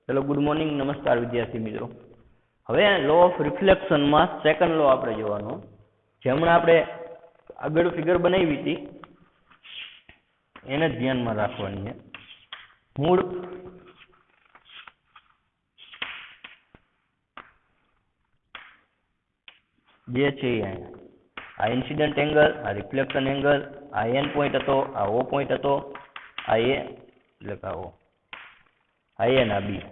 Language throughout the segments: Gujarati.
चलो गुड मॉर्निंग नमस्कार विद्यार्थी मित्रों। હવે લો ઓફ રિફ્લેક્શનમાં સેકન્ડ લો આપણે જોવાનો જે હમણાં આપણે આગળ ફિગર બનાવી હતી એને ધ્યાનમાં રાખવાની છે। મૂળ જે છે આ ઇન્સિડન્ટ એંગલ, આ રિફ્લેક્શન એંગલ, આ એન પોઈન્ટ હતો, આ ઓ પોઈન્ટ હતો, આ એ એટલે કે આ ઓ, આ એ ના બી।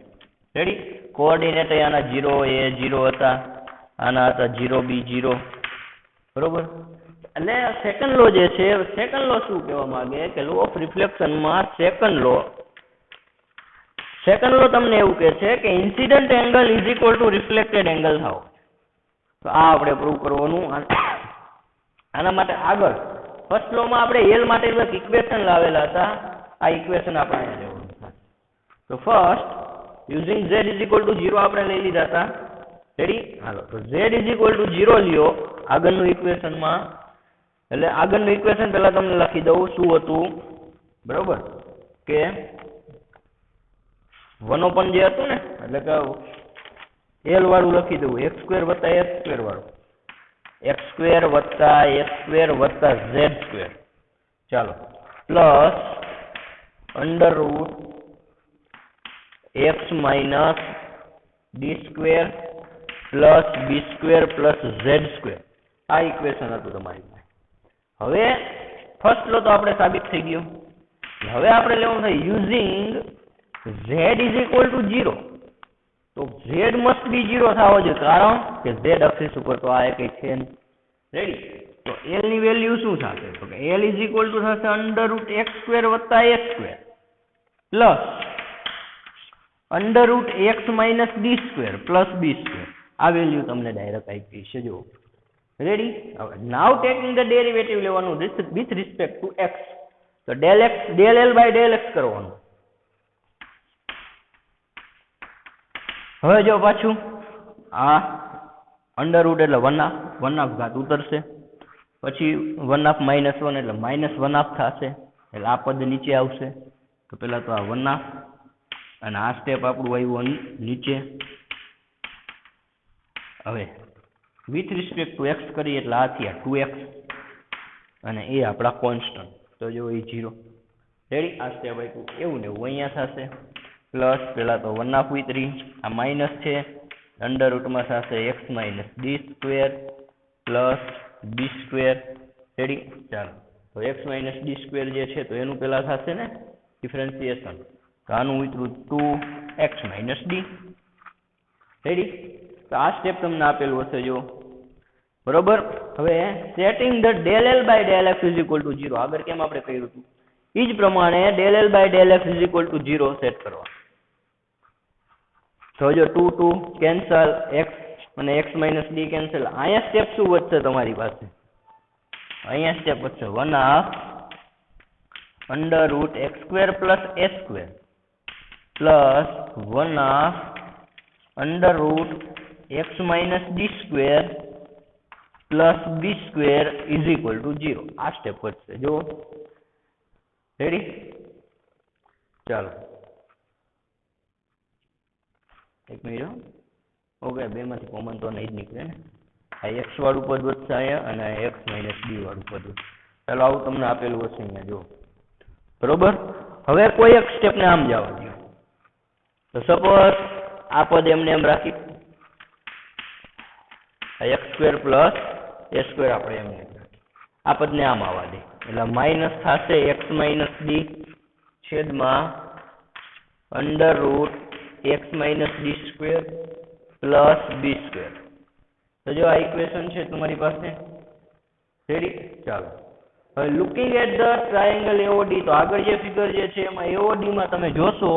રેડી? કોઓર્ડિનેટ આના 0 એ 0 હતા, આના હતા 0 બી 0, બરોબર। એટલે સેકન્ડ લો જે છે, સેકન્ડ લો શું કહેવા માંગે કે લો ઓફ રિફ્લેક્શનમાં સેકન્ડ લો તમને એવું કહે છે કે incident angle is equal two reflected angle થાવ। તો આ આપણે પ્રૂવ કરવાનું। આના માટે આગળ ફર્સ્ટ લો માં આપણે એલ માટે એક ઇક્વેશન લાવેલા હતા, આ ઇક્વેશન આપણે અહીંયા લેવાનું છે। તો first using z is equal to 0 આપણે લઈ લીધા હતા। રેડી? હાલો, તો z ઇઝ ઇક્વલ ટુ 0 લ્યો આગળનું ઇક્વેશનમાં। એટલે આગળનું ઇક્વેશન પહેલા તમને લખી દઉં શું હતું, બરોબર, કે 1 જે હતું ને એટલે કે l વાળું લખી દઉં, x² + s² વાળું, x² + s² + z², ચાલો, plus √x - d² + b² + z², આ ઇક્વેશન હતું તમારી પાસે। હવે ફર્સ્ટ લો તો આપણે સાબિત થઈ ગયો। હવે આપણે લેવાનું છે using z is equal to 0, તો z મસ્ટ બી 0 થવો જોઈએ, કારણ કે z અક્ષિસ ઉપર તો આ એક છે નહીં। રેડી? તો l ની વેલ્યુ શું થશે, તો કે l ઇઝ ઇક્વલ ટુ થશે √x² + s² plus √x - d² + b², આ વેલ્યુ તમને ડાયરેક્ટ આવી ગઈ છે, જુઓ। રેડી? હવે નાઉ ટેકિંગ ધ ડેરિવેટિવ લેવાનું વિથ રિસ્પેક્ટ ટુ x, તો del l/del x કરવાનું। હવે જો પાછું આ અંડર રૂટ એટલે 1/2 ઘાત ઉતરશે, પછી 1/2 - 1 એટલે -1/2 થશે, એટલે આ પદ નીચે આવશે। તો પેલા તો આ 1/2 અને આ સ્ટેપ આપણું આવ્યું નીચે। હવે વિથ રિસ્પેક્ટ ટુ x કરીએ એટલે આ થયા 2x અને એ આપણા કોન્સ્ટન્ટ, તો જો એ 0। રેડી? આ સ્ટેપ આપ્યું એવું ને એવું અહીંયા થશે, પ્લસ પેલા તો 1/2 ઉતરી, આ માઇનસ છે, અંડર રૂટમાં થશે x - d² plus b²। Ready? ચાલો, તો x - d² જે છે તો એનું પેલા થશે ને ડિફરન્સિએશન, તો આનું ઉતરું 2x - d। રેડી? તો આ સ્ટેપ તમને આપેલું હશે જો, બરોબર। હવે setting the del l/del x is equal to 0, આગળ કેમ આપણે કર્યું હતું એ જ પ્રમાણે del l/del x is equal to 0 set કરવા। તો જો 2 2 કેન્સલ, x અને x - d કેન્સલ, અહીંયા સ્ટેપ શું વધશે તમારી પાસે, અહીંયા સ્ટેપ વધશે 1/2 √x² + s² plus 1/2 √x - d² plus b² is equal to 0, આ સ્ટેપ વધશે, જુઓ। રેડી? ચાલો એક મિનિટ, ઓકે, બેમાંથી કોમન તો નહીં જ નીકળે ને, આ x વાળું પદ વધશે અહીંયા અને આ x - d વાળું પદ વધશે। ચાલો આવું તમને આપેલું હશે અહીંયા, જુઓ, બરોબર। હવે કોઈ એક સ્ટેપને આમ જવા દો, તો સપોઝ આ પદ એમને એમ રાખી, આ x² + s² આપણે એમને રાખી, આ પદને આમ આવવા દે, એટલે માઇનસ થશે x - d છેદમાં √x - d² પ્લસ b²। તો જો આ ઇક્વેશન છે તમારી પાસે। રેડી? ચાલો, હવે looking at the triangle AOD, તો આગળ જે ફિગર જે છે એમાં AOD માં તમે જોશો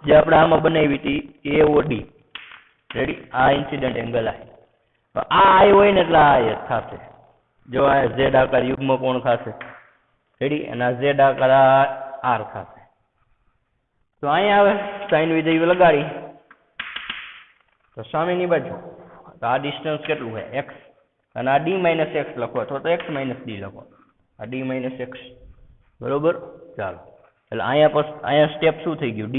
જે આપણે આમાં બનાવી હતી AOD। રેડી? આ ઇન્સિડન્ટ એંગલ આ, તો આ I હોય ને એટલે આ થશે, જો આ z આકાર યુગ્મ કોણ થશે। રેડી? અને આ z આકાર r થશે। તો અહીંયા હવે સાઈન વિધેય લગાડી, તો સામેની બાજુ તો આ ડિસ્ટન્સ કેટલું છે x, અને આ d - x લખો અથવા તો x - d લખો, આ d - x, બરોબર। ચાલો, એટલે અહીંયા સ્ટેપ શું થઈ ગયું, d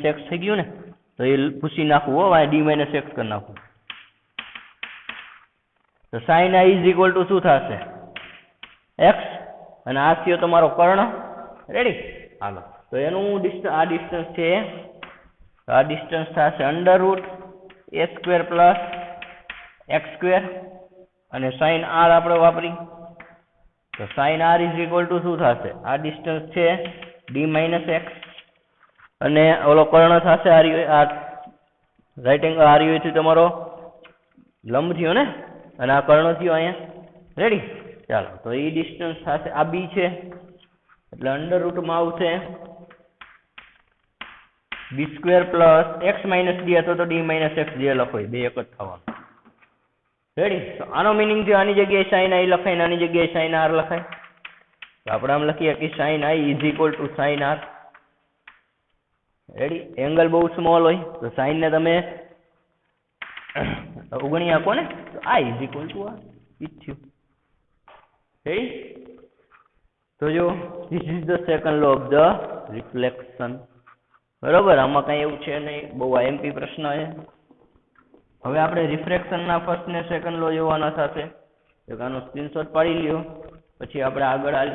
- x થઈ ગયું ને, તો તો એ પૂછી નાખવું હો, આ ડી માઇનસ એક્સ કરી નાખવું. તો sine i is equal to શું થશે? એક્સ. અને આ થયો તમારો કર્ણ. રેડી? હાલો, તો એનું આ ડિસ્ટન્સ છે, આ ડિસ્ટન્સ થશે under root a square plus x square, અને સાઇન આર આપણે વાપરી, તો sine r is equal to શું થશે? આ ડિસ્ટન્સ છે ડી માઇનસ એક્સ, અને ઓલો કર્ણ થશે આ રાઈટ એંગલ આર થી તમારો લંબ થયો ને, અને આ કર્ણ થયો અહીંયા. રેડી? ચાલો, તો એ ડિસ્ટન્સ થશે, આ બી છે એટલે અંડર રૂટમાં આવશે b square plus x minus d, અથવા તો ડી માઇનસ એક્સ જે લખો બે એક જ થવાનું. રેડી? તો આનો મિનિંગ થયો આની જગ્યાએ સાઇન આઈ લખાય ને આની જગ્યાએ સાઇન આર લખાય. તો આપણે આમ લખીએ કે sine i is equal to sine r. Ready? Angle બહુ સ્મોલ હોય તો સાઇન ને તમે ઉગણી આપો ને, તો આ ઇઝ ઇક્વલ ટુ આ થયું. રેડી? તો જો this is the second law of the reflection. બરોબર? આમાં કઈ એવું છે નહીં, બહુ આઈએમપી પ્રશ્ન છે. હવે આપણે રિફ્રેક્શનના ફર્સ્ટ ને સેકન્ડ લો જોવાના સાથે, તો આનો સ્ક્રીનશોટ પાડી લ્યો, પછી આપણે આગળ હાલ.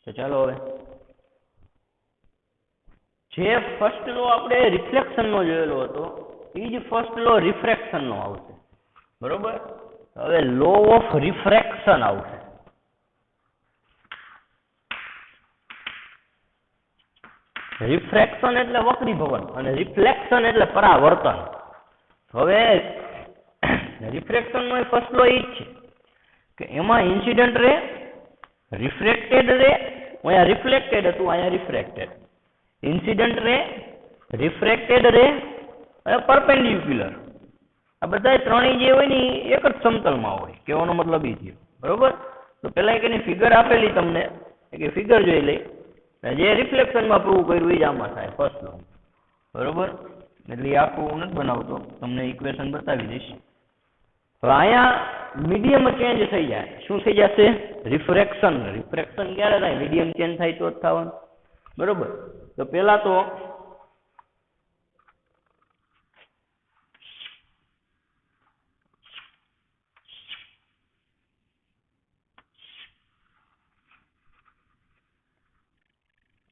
તો ચાલો હવે જે ફર્સ્ટ લો આપણે રિફ્લેક્શન નો જોયેલો હતો એ જ ફર્સ્ટ લો રિફ્રેક્શન નો આવશે. બરોબર? હવે લો ઓફ રિફ્રેક્શન આવશે. રિફ્રેક્શન એટલે વક્રીભવન અને રિફ્લેક્શન એટલે પરાવર્તન. હવે રિફ્રેક્શન નો ફર્સ્ટ લો એ જ છે કે એમાં ઇન્સિડન્ટ રે, રિફ્રેક્ટેડ રે, અહીંયા રિફ્લેક્ટેડ હતું, અહીંયા રિફ્રેક્ટેડ. ઇન્સિડન્ટ રે, રિફ્રેક્ટેડ રે અને પરપેન્ડિક્યુલર, આ બધા ત્રણેય જે હોય ને એક જ સમતલમાં હોય. કહેવાનો મતલબ એ થયો. બરોબર? તો પેલા એક એની ફિગર આપેલી તમને, કે ફિગર જોઈ લઈ, જે રિફ્લેક્શનમાં પ્રૂવ કર્યું એ જ આમાં થાય ફર્સ્ટ લો. બરોબર? એટલે એ આખું હું નથી બનાવતો, તમને ઇક્વેશન બતાવી દઈશ. હવે અહીંયા મીડિયમ ચેન્જ થઈ જાય. શું થઈ જશે? રિફ્રેક્શન. રિફ્રેક્શન ક્યારે થાય? મીડિયમ ચેન્જ થાય તો જ થવાનું. બરોબર? તો પેલા તો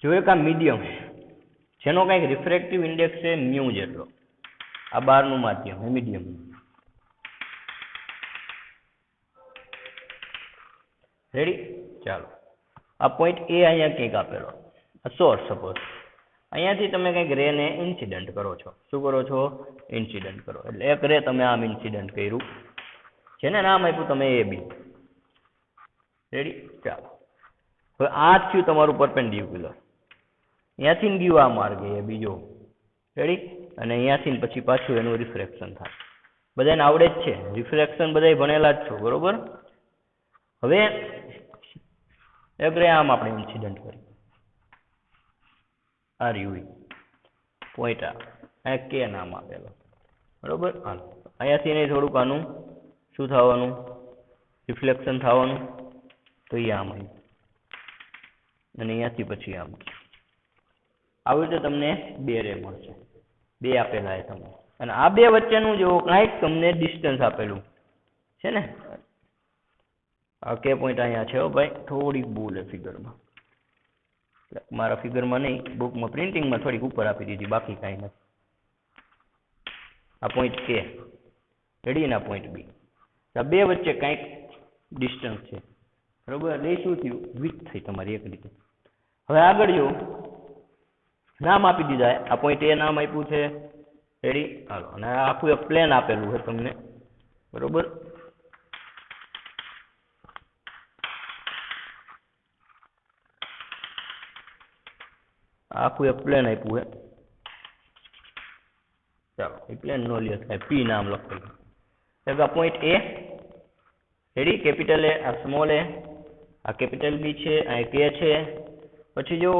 જો એક આ મીડિયમ જેનો કંઈક રિફ્રેક્ટિવ ઇન્ડેક્સ છે મ્યુ જેટલો, આ બહારનું માધ્યમ મીડિયમ. રેડી? ચાલો, આ પોઈન્ટ એ અહીંયા કંઈક આપેલો, સોર્સ સપોઝ. અહીંયાથી તમે કંઈક રે ને ઇન્સિડન્ટ કરો છો. શું કરો છો? ઇન્સિડન્ટ કરો. એટલે એક રે તમે આમ ઇન્સિડન્ટ કર્યું, જેને નામ આપ્યું તમે એ બી. રેડી? ચાલો, હવે આ થયું તમારું પરપેન્ડિક્યુલર. અહીંયાથી ગયું આ માર્ગે એ બીજો. રેડી? અને અહીંયાથી પછી પાછું એનું રિફ્રેક્શન થાય. બધાને આવડે જ છે, રિફ્રેક્શન બધા ભણેલા જ છો. બરોબર? હવે એક રે આમ આપણે ઇન્સિડન્ટ કરી, આ રહ્યું પોઈન્ટ, આ કે નામ આપેલો. બરોબર? હાલ અહીંયાથી એને થોડુંક આનું શું થવાનું? રિફ્લેક્શન થવાનું. તો એ આમ આવ્યું, અને અહીંયાથી પછી આમ. આવી રીતે તમને બે રે મળશે, બે આપેલા છે તમને. અને આ બે વચ્ચેનું જો કાંઈક તમને ડિસ્ટન્સ આપેલું છે ને, આ કે પોઈન્ટ અહીંયા છે. ભાઈ થોડીક ભૂલ છે ફિગરમાં, મારા ફિગરમાં નહીં, બુકમાં પ્રિન્ટિંગમાં થોડીક ઉપર આપી દીધી, બાકી કાંઈ નથી. આ પોઈન્ટ કે રેડી ને આ પોઈન્ટ બી, આ બે વચ્ચે કાંઈક ડિસ્ટન્સ છે. બરોબર? એટલે શું થયું? વિથ થઈ તમારી એક રીતે. હવે આગળ જો નામ આપી દીધા, આ પોઈન્ટ એ નામ આપ્યું છે. રેડી? હાલો, અને આખું એક પ્લેન આપેલું છે તમને. બરોબર? આખું એક પ્લેન આપ્યું છે. ચાલો, એ પ્લેન નો લે થાય, પી નામ લખેલું. એક આ પોઈન્ટ એ. રેડી? કેપિટલ એ, આ સ્મોલ એ, આ કેપિટલ બી છે, આ કે છે. પછી જો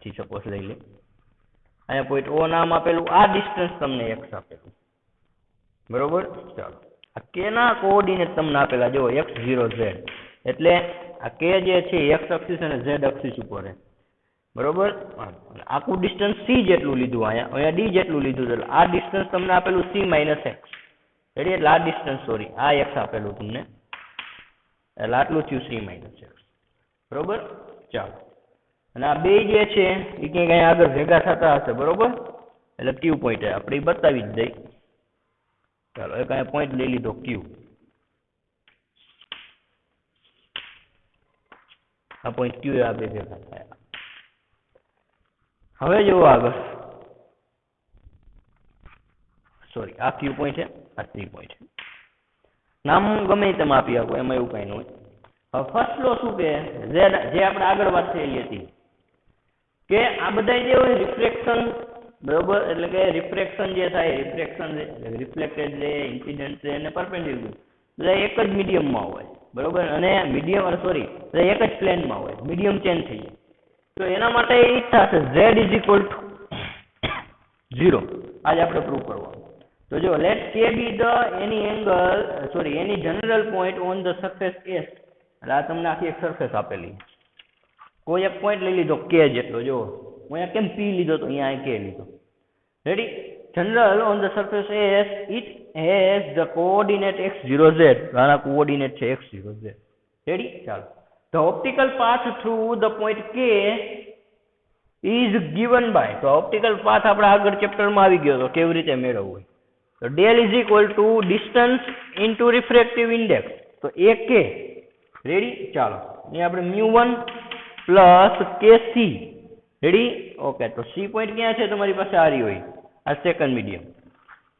થી સપોઝ લઈ લે અહીંયા પોઈન્ટ ઓ નામ આપેલું, આ ડિસ્ટન્સ તમને એક્સ આપેલું, બરોબર. ચાલો આ કે ના કોઓર્ડિનેટ તમને આપેલા જો x0 z, એટલે આ કે જે છે એક્સ અક્ષિસ અને ઝેડ અક્ષિસ ઉપર છે, બરોબર. આખું ડિસ્ટન્સ c જેટલું લીધું, અહીંયા d જેટલું લીધું, એટલે આ ડિસ્ટન્સ તમને આપેલું c માઇનસ એક્સ, રેડી. એટલે આ ડિસ્ટન્સ સોરી આ એક્સ આપેલું તમને, એટલે આટલું થયું c માઇનસ એક્સ, બરોબર. ચાલો અને આ બે જે છે એ ક્યાંક અહીંયા આગળ ભેગા થતા હશે, બરોબર. એટલે ક્યુ પોઈન્ટ આપણે બતાવી જ દઈ. ચાલો એક અહીંયા પોઈન્ટ લઈ લીધો ક્યુ, આ પોઈન્ટ ક્યુ આ બે ભેગા થયા. હવે જુઓ આગળ, સોરી આ ક્યુ પોઈન્ટ છે, આ 3 પોઈન્ટ છે, નામ ગમે તમે આપી આપો, એમાં એવું કઈ ન હોય. હવે ફર્સ્ટ લો શું કે જે આપણે આગળ વાત થયેલી હતી કે આ બધા જે હોય રિફ્લેક્શન, બરોબર, એટલે કે રિફ્રેક્શન જે થાય, refraction reflected ray, incident ray અને પરપેન્ડિક્યુલર બધા એક જ મીડિયમમાં હોય, બરોબર. અને મીડિયમ સોરી એક જ પ્લેનમાં હોય, મીડિયમ ચેન્જ થઈ જાય, તો એના માટે એ થશે z = 0. આજ આપણે પ્રૂવ કરવાનું. તો જો let k be the any angle sorry any general point on the surface S, એટલે આ તમને આખી એક સરફેસ આપેલી, કોઈ એક પોઈન્ટ લઈ લીધો k જેટલો, જો હું અહીંયા કેમ p લીધો તો અહીંયા k લીધો, ready. General on the surface S, it has the coordinate x0 z, આના કોઓર્ડિનેટ છે x0 z, રેડી. ચાલો the optical path through the point k is given by, તો optical path આપણે આગળ ચેપ્ટરમાં આવી ગયો તો કેવી રીતે મેળવવું, તો del = distance into refractive index, તો ak, રેડી. ચાલો અહીં આપણે μ1 પ્લસ kc, રેડી. ઓકે, તો c પોઈન્ટ ક્યાં છે તમારી પાસે, આ રહ્યો હોય, આ સેકન્ડ મીડિયમ,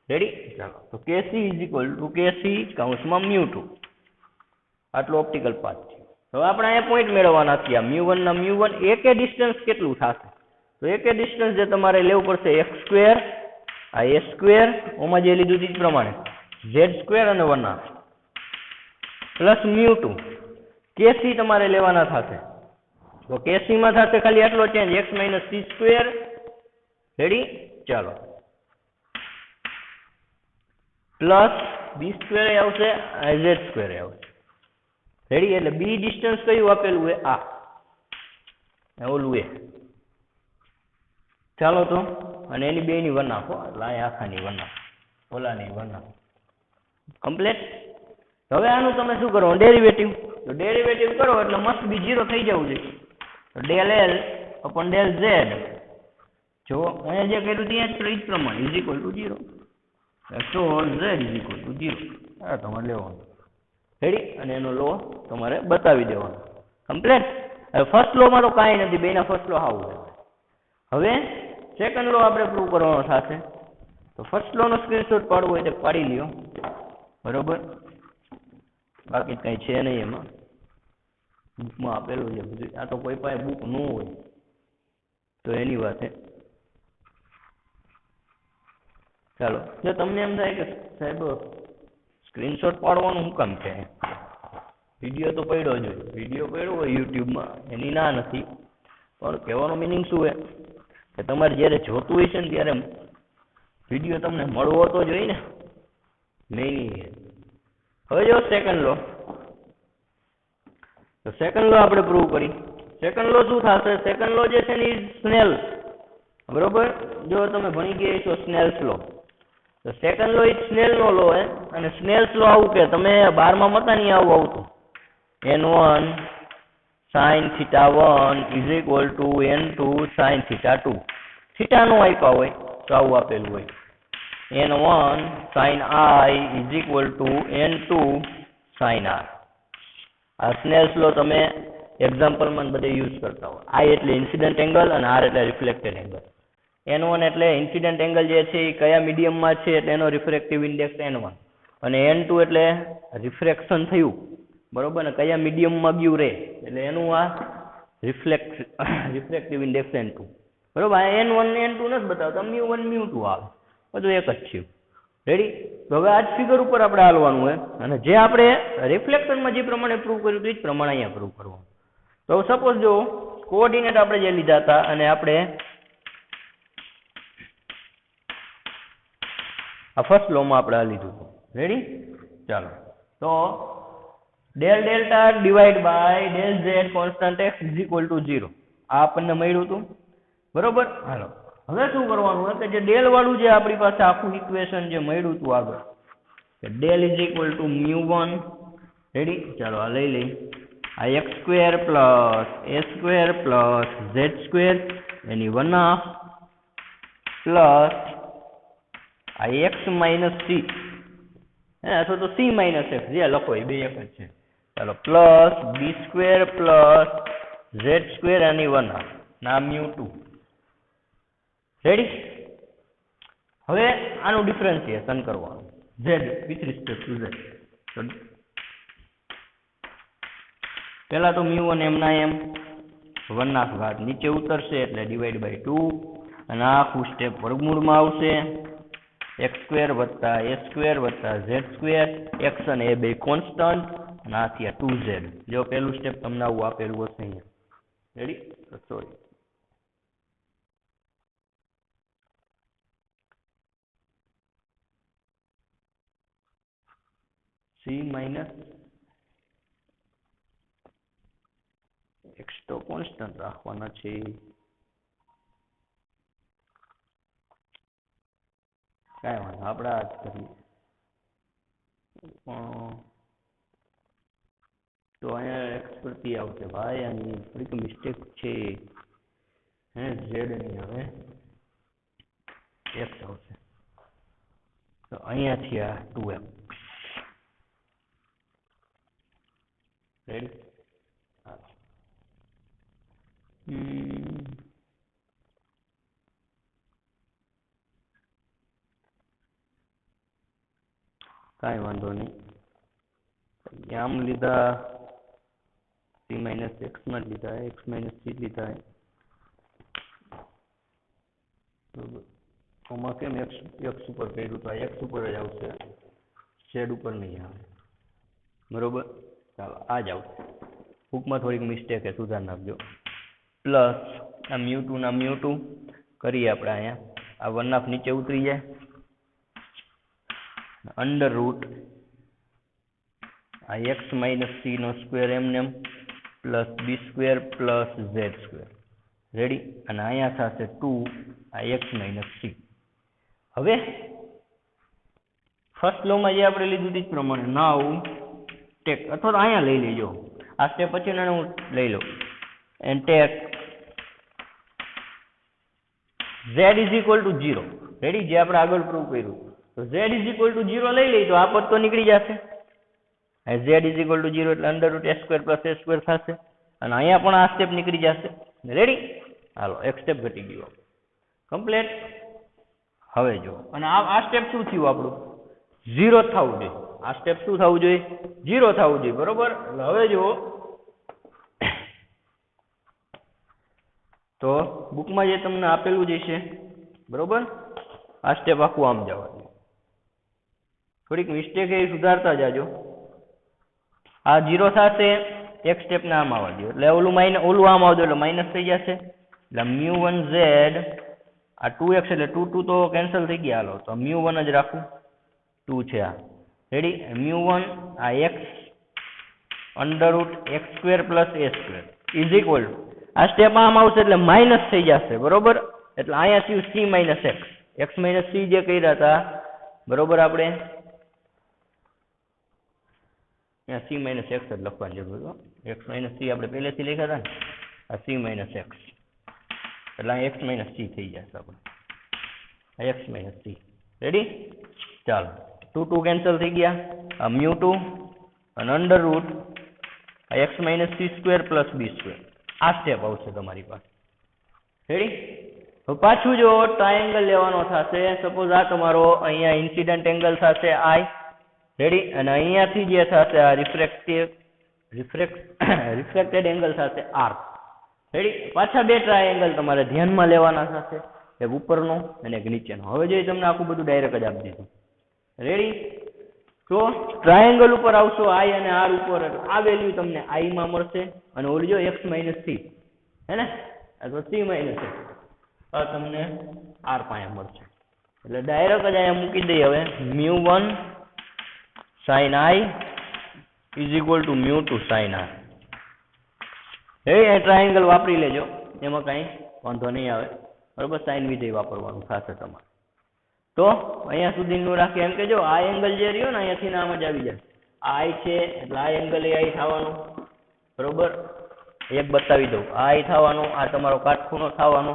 રેડી. ચાલો તો kc kc કૌંસમાં μ2, આટલો ઓપ્ટિકલ પાથ છે. હવે આપણે અહીંયા પોઈન્ટ મેળવવાના છે, આ μ1 ના μ1, એક ડિસ્ટન્સ કેટલું થશે, તો એક ડિસ્ટન્સ જે તમારે લેવું પડશે x2, આ a2, ઓમાં જે લીધું તે પ્રમાણે z2 અને 1/2 પ્લસ μ2, kc તમારે લેવાના થશે, તો kc માં થશે ખાલી આટલો ચેન્જ x - c², રેડી. ચાલો પ્લસ b² આવશે, z² આવશે, રેડી. એટલે b ડિસ્ટન્સ કયું આપેલું છે, આ ઓલું એ. ચાલો તો અને એની બે ની 1/2 આપો, એટલે આ આખાની 1/2, ઓલાની 1/2 કમ્પ્લીટ. હવે આનું તમે શું કરો, ડેરિવેટિવ, તો ડેરિવેટિવ કરો એટલે મસ્ટ બી 0 થઈ જવું જોઈએ, તો del L upon del Z, જો અહીંયા જે કર્યું ત્યાં જ પ્રમાણે = 0, તો Z = 0, આ તમારે લેવાનું, રેડી. અને એનો લો તમારે બતાવી દેવાનો, કમ્પ્લીટ. હવે ફર્સ્ટ લો માં તો કાંઈ નથી, બેના ફર્સ્ટ લો આવું. હવે સેકન્ડ લો આપણે પ્રૂવ કરવાનો થશે, તો ફર્સ્ટ લો નો સ્ક્રીનશોટ પાડવો હોય તો પાડી લ્યો, બરોબર. બાકી કઈ છે નહીં એમાં, બુકમાં આપેલું છે બધું, આ તો કોઈ પાસે બુક ન હોય તો એની વાત છે. ચાલો જો તમને એમ થાય કે સાહેબ સ્ક્રીનશોટ પાડવાનું શું કામ છે, વિડીયો તો પડ્યો જ હોય, વિડીયો પડ્યો હોય યુટ્યુબમાં, એની ના નથી, પણ કહેવાનો મિનિંગ શું છે કે તમારે જ્યારે જોતું હોય છે ને ત્યારે વિડીયો તમને મળવો તો જોઈએ ને, નહીં. હવે જો સેકન્ડ લો, તો સેકન્ડ લો આપણે પ્રૂવ કરી. સેકન્ડ લો શું થશે, સેકન્ડ લો જે છે ને એ સ્નેલ, બરોબર. જો તમે ભણી ગયા છો સ્નેલ્સ લો, તો સેકન્ડ લો એ સ્નેલ નો લો હે, અને સ્નેલ્સ લો આવું કે તમે 12માં મતા નહીં આવું આવતું, n1 sin θ1 = n2 sin θ2, theta નો આપ્યા હોય તો આવું આપેલું હોય, n1 sin I = n2 sin R. આ સ્નેલ્સ લો તમે એક્ઝામ્પલમાં બધે યુઝ કરતા હોય. I એટલે ઇન્સિડન્ટ એંગલ અને R એટલે રિફ્લેક્ટેડ એંગલ. n1 એટલે ઇન્સિડન્ટ એંગલ જે છે એ કયા મીડિયમમાં છે એટલે એનો રિફ્રેક્ટિવ ઇન્ડેક્સ n1, અને n2 એટલે રિફ્રેક્શન થયું, બરોબર, ને કયા મીડિયમમાં ગયું રે એટલે એનું આ રિફ્રેક્ટિવ ઇન્ડેક્સ n2, બરોબર. આ n1 ને n2 નથી બતાવતા, μ1 μ2 આવે, બધું એક જ છે, રેડી. તો હવે આ જ ફિગર ઉપર આપણે હાલવાનું હોય, અને જે આપણે રિફ્લેક્શનમાં જે પ્રમાણે પ્રૂવ કર્યું હતું એ જ પ્રમાણે અહીંયા પ્રૂવ કરવાનું. તો સપોઝ જો કોઓર્ડિનેટ આપણે જે લીધા હતા અને આપણે આ ફર્સ્ટ લોમાં આપણે આ લીધું હતું. રેડી? ચાલો તો del delta divide by del z constant x is equal to 0 આ આપણને મળ્યું હતું. બરોબર. હાલો હવે શું કરવાનું કે જે ડેલ વાળું જે આપણી પાસે આખું ઇક્વેશન જે મળ્યું હતું આગળ કે del is equal to μ1. Ready? ચાલો આ લઈ લઈ. આ x square plus a square plus z square એની 1/2 પ્લસ આ એક્સ માઇનસ સી અથવા તો સી માઇનસ એક્સ જે લખો એ બે એક જ છે. ચાલો plus b square plus z square એની 1/2 ના μ2. રેડી? હવે આનું ડિફરન્શિએશન કરવાનું Z with respect to Z. પહેલા તો μ1 એમ ના એમ 1/2 ઘાત નીચે ઉતરશે એટલે ડિવાઈડ બાય 2 અને આખું સ્ટેપ વર્ગમૂળમાં આવશે. એક્સ સ્ક્વેર વત્તા એ સ્ક્વેર વત્તા ઝેડ સ્ક્વેર એક્સ અને એ બે કોન્સ્ટન્ટ અને આ થયા 2z. જો પહેલું સ્ટેપ તમને આવું આપેલું હશે અહીંયા. Ready? Sorry C minus x તો કોન્સ્ટન્ટ રાખવાના છે. કાંઈ વાંધો આપણે આ જ કરીએ. તો અહીંયા એક્સ પરથી આવશે ભાઈ આની થોડીક મિસ્ટેક છે. હે ઝેડ ની હવે એક્સ આવશે તો અહીંયાથી આ 2m. રેડી? કાંઈ વાંધો નહીં. આમ લીધા સી માઇનસ એક્સમાં લીધા એક્સ માઇનસ સી લીધા. બરોબર. આમાં કેમ એક્સ ઉપર કર્યું તો એક્સ ઉપર જ આવશે, ઝેડ ઉપર નહીં આવે. બરોબર. ચાલો આ જ આવશે. બુકમાં થોડીક મિસ્ટેક છે, સુધાર નાખજો. પ્લસ આ μ2 ના μ2 કરીએ આપણે અહીંયા. આ 1/2 નીચે ઉતરી જાય. અંડર રૂટ આ એક્સ માઇનસ સી નો સ્ક્વેર એમને plus b square plus z square. Ready? અને અહીંયા થશે 2 આ એક્સ માઇનસ સી. હવે ફર્સ્ટ લોમાં જે આપણે લીધું તે પ્રમાણે નાવ ટેક અથવા તો અહીંયા લઈ લેજો. આ સ્ટેપ પછી હું લઈ લઉં and take z is equal to 0. Ready? જે આપણે આગળ પ્રૂવ કર્યું તો z ઇઝ ઇક્વલ ટુ 0 લઈ લઈ તો આ પદ તો નીકળી જશે. z ઇઝ ઇક્વલ ટુ 0 એટલે under route s square plus a square થશે અને અહીંયા પણ આ સ્ટેપ નીકળી જશે. રેડી? હાલો એક સ્ટેપ ઘટી ગયો કમ્પ્લીટ. હવે જો અને આ સ્ટેપ શું થયું આપણું 0 થવું જોઈએ. આ સ્ટેપ શું થવું જોઈએ 0 થવું જોઈએ. બરોબર? એટલે હવે જો તો બુકમાં જે તમને આપેલું જ છે. બરોબર? આ સ્ટેપ આખું આમ જવા દો. થોડીક મિસ્ટેક એ સુધારતા જાજો. આ 0 થશે એક સ્ટેપ ને આમ આવવા દો એટલે ઓલું આમ આવજો એટલે માઇનસ થઈ જશે. એટલે μ1z આ 2x એટલે 2 તો કેન્સલ થઈ ગયા. હાલો તો μ1 જ રાખું 2 છે આ. રેડી? μ1 આ x under root x square plus a square is equal two આ સ્ટેપ આમ આવશે એટલે માઇનસ થઈ જશે. બરોબર? એટલે અહીંયા થયું c minus x. x minus c જે કર્યા હતા બરોબર આપણે અહીંયા c માઇનસ x જ લખવાની જરૂર છે. x માઇનસ c આપણે પહેલેથી લખ્યા હતા ને આ c માઇનસ x એટલે આ x માઇનસ c થઈ જશે આપણે આ x માઇનસ c. રેડી? ચાલો 2 કેન્સલ થઈ ગયા. આ μ2 અને અંડર રૂટ આ x minus c square plus b square આ સ્ટેપ આવશે તમારી પાસે. રેડી? હવે પાછું જો ટ્રાયેંગલ લેવાનો થશે. સપોઝ આ તમારો અહીંયા ઇન્સિડન્ટ એંગલ થશે I. રેડી? અને અહીંયાથી જે થશે આ રિફ્રેક્ટેડ એંગલ થશે R. રેડી? પાછા બે ટ્રાયેંગલ તમારે ધ્યાનમાં લેવાના થશે, એક ઉપરનો અને એક નીચેનો. હવે જો તમને આખું બધું ડાયરેક્ટ જ આપી દીધું. રેડી? તો ટ્રાયેંગલ ઉપર આવશો I અને R ઉપર આ વેલ્યુ તમને I માં મળશે અને ઓલી જો x માઇનસ c હે ને, અથવા સી માઇનસ એક્સ, તો તમને આર પાસે મળશે. એટલે ડાયરેક્ટ જ અહીંયા મૂકી દઈએ હવે μ1 sin i is equal to μ2 sin r. એ ટ્રાયેંગલ વાપરી લેજો, એમાં કાંઈ વાંધો નહીં આવે, બરોબર. સાઇન વિધેય વાપરવાનું થશે તમારે. તો અહીંયા સુધીનું રાખીએ એમ કે જો આ એંગલ જે રહ્યો ને અહીંયાથી આમ જ આવી જાય, આઈ છે એટલે આ એંગલ એ આઈ થવાનું, બરોબર. એક બતાવી દઉં, આ આઈ થવાનું, આ તમારો કાટખૂણો થવાનો.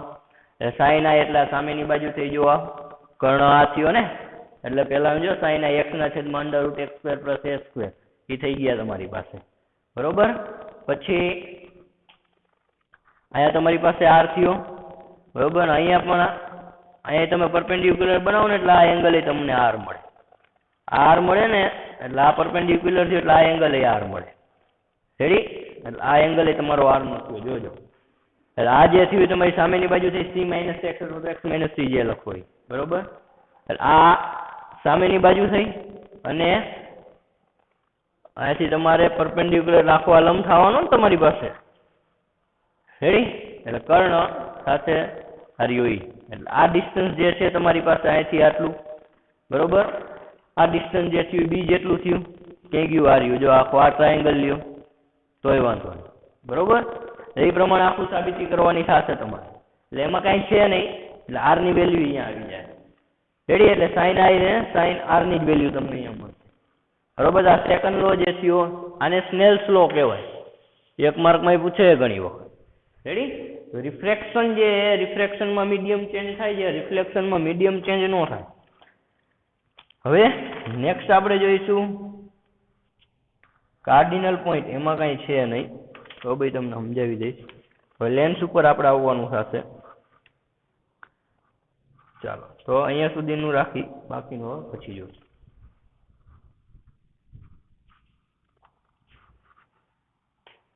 સાઈન આઈ એટલે સામેની બાજુ થઈ જો આ કર્ણ આ થયો ને, એટલે પેલા જો સાઈન આઈ x ના છેદમાં under root x square plus a square એ થઈ ગયા તમારી પાસે, બરોબર. પછી અહીંયા તમારી પાસે r થયો, બરોબર. અહીંયા પણ અહીંયા તમે પરપેન્ડિક્યુલર બનાવો ને એટલે આ એંગલ એ તમને r મળે, r મળે ને એટલે આ પરપેન્ડિક્યુલર થયો એટલે આ એંગલ એ r મળે, રેડી. એટલે આ એંગલ એ તમારો r નો થયો, જોજો. એટલે આ જે થયું તમારી સામેની બાજુ થઈ c માઇનસ x અથવા x માઇનસ c જે લખો એ, બરોબર. એટલે આ સામેની બાજુ થઈ અને અહીંયાથી તમારે પરપેન્ડિક્યુલર રાખવા લંબ થવાનો ને તમારી પાસે, રેડી. એટલે કર્ણ સાથે હરિયો ઈ, એટલે આ ડિસ્ટન્સ જે છે તમારી પાસે અહીંથી આટલું, બરોબર. આ ડિસ્ટન્સ જે થયું બી જેટલું થયું, ક્યાં ગયું આ રહ્યું, જો આખો આ ટ્રાયેંગલ લ્યો તોય વાંધો નહીં, બરોબર. એ પ્રમાણે આખું સાબિતી કરવાની થશે તમારે. એટલે એમાં કાંઈ છે નહીં, એટલે આર ની વેલ્યુ અહીંયા આવી જાય, રેડી. એટલે સાઈન આઈ ને સાઈન આર ની જ વેલ્યુ તમને અહીંયા મળશે, બરોબર. આ સેકન્ડ લો જે થયો આને સ્નેલ્સ લો કહેવાય, એક માર્કમાં પૂછે ઘણી વખત, રેડી. રિફ્રેક્શન જે રિફ્રેક્શનમાં મીડિયમ ચેન્જ થાય છે, રિફ્લેક્શનમાં મીડિયમ ચેન્જ ન થાય. હવે નેક્સ્ટ આપણે જોઈશું કાર્ડિનલ પોઈન્ટ, એમાં કાંઈ છે નહીં, તો ભાઈ તમને સમજાવી દઈશ. હવે લેન્સ ઉપર આપણે આવવાનું થશે. ચાલો તો અહીંયા સુધીનું રાખી, બાકીનું પછી જોઈશું.